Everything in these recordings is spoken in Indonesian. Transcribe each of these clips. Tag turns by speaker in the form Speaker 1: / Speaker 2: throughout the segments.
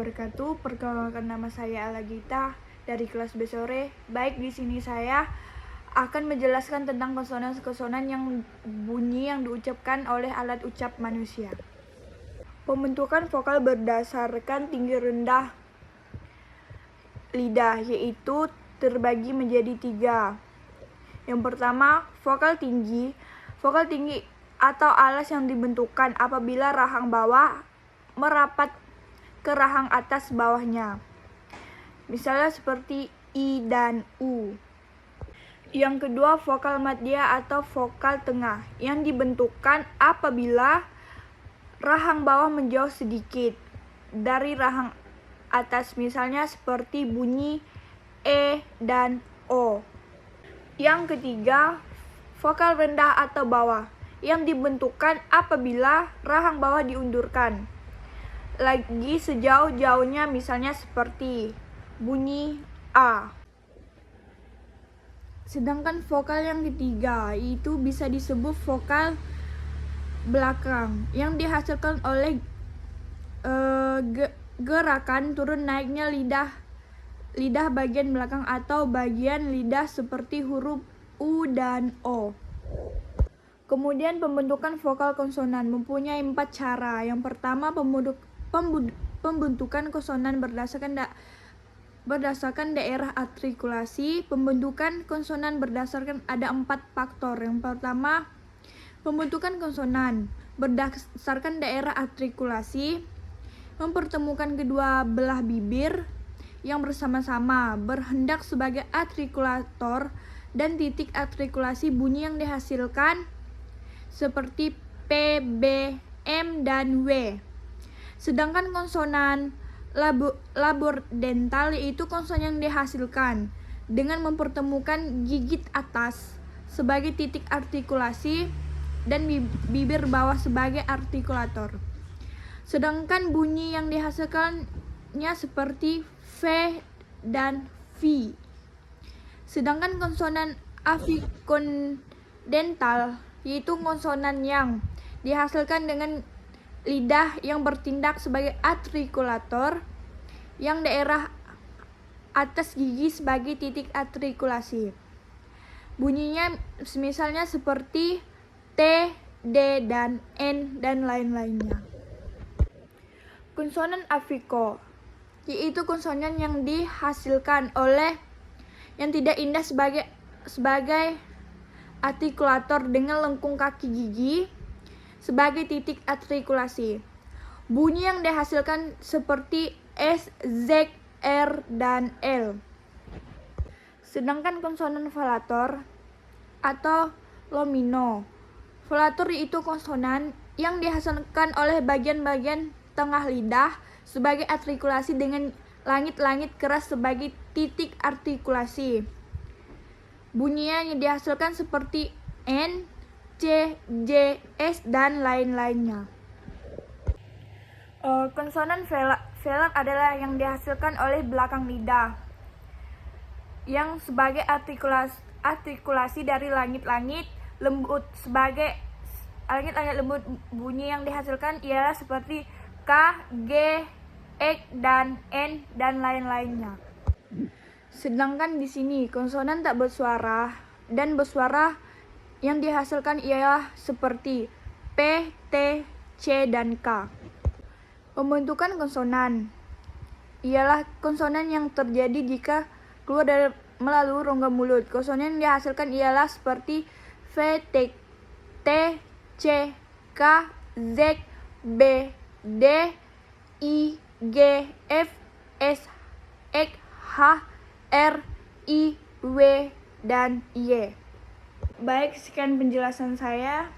Speaker 1: wabarakatuh. Perkenalkan, nama saya Ala Gita dari kelas B sore. Baik, di sini saya akan menjelaskan tentang konsonan-konsonan yang bunyi yang diucapkan oleh alat ucap manusia. Pembentukan vokal berdasarkan tinggi rendah lidah, yaitu terbagi menjadi 3. Yang pertama, vokal tinggi. Vokal tinggi atau alas yang dibentukkan apabila rahang bawah merapat ke rahang atas bawahnya. Misalnya seperti I dan U. Yang kedua, vokal madya atau vokal tengah yang dibentukkan apabila rahang bawah menjauh sedikit dari rahang atas, misalnya seperti bunyi E dan O. Yang ketiga, vokal rendah atau bawah yang dibentukkan apabila rahang bawah diundurkan lagi sejauh-jauhnya, misalnya seperti bunyi A. Sedangkan vokal yang ketiga itu bisa disebut vokal belakang yang dihasilkan oleh gerakan turun naiknya lidah bagian belakang atau bagian lidah seperti huruf U dan O. Kemudian pembentukan vokal konsonan mempunyai 4 cara. Yang pertama, pembentukan konsonan berdasarkan daerah artikulasi. Pembentukan konsonan berdasarkan ada 4 faktor. Yang pertama, pembentukan konsonan berdasarkan daerah artikulasi mempertemukan kedua belah bibir yang bersama-sama berhendak sebagai artikulator dan titik artikulasi bunyi yang dihasilkan seperti P, B, M, dan W. Sedangkan konsonan labordental yaitu konsonan yang dihasilkan dengan mempertemukan gigit atas sebagai titik artikulasi dan bibir bawah sebagai artikulator. Sedangkan bunyi yang dihasilkannya seperti V dan V. Sedangkan konsonan afikondental yaitu konsonan yang dihasilkan dengan lidah yang bertindak sebagai artikulator yang daerah atas gigi sebagai titik artikulasi. Bunyinya misalnya seperti T, D, dan N, dan lain-lainnya. Konsonan afiko yaitu konsonan yang dihasilkan oleh yang tidak indah sebagai artikulator dengan lengkung kaki gigi sebagai titik artikulasi. Bunyi yang dihasilkan seperti S, Z, R, dan L. Sedangkan konsonan velator atau lomino. Velator itu konsonan yang dihasilkan oleh bagian-bagian tengah lidah sebagai artikulasi dengan langit-langit keras sebagai titik artikulasi. Bunyinya yang dihasilkan seperti N, C, J, S, dan lain-lainnya. Konsonan velar adalah yang dihasilkan oleh belakang lidah yang sebagai artikulasi dari langit-langit lembut sebagai langit-langit lembut. Bunyi yang dihasilkan ialah seperti K, G, X, dan N, dan lain-lainnya. Sedangkan di sini konsonan tak bersuara dan bersuara yang dihasilkan ialah seperti P, T, C, dan K. Pembentukan konsonan ialah konsonan yang terjadi jika keluar melalui rongga mulut. Konsonan yang dihasilkan ialah seperti V, T, C, K, Z, B, D, I, G, F, S, X, H, R, I, W, dan Y. Baik, sekian penjelasan saya.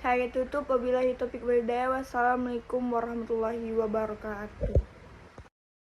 Speaker 1: Saya tutup. Wabillahi taufiq wal hidayah. Wassalamualaikum warahmatullahi wabarakatuh.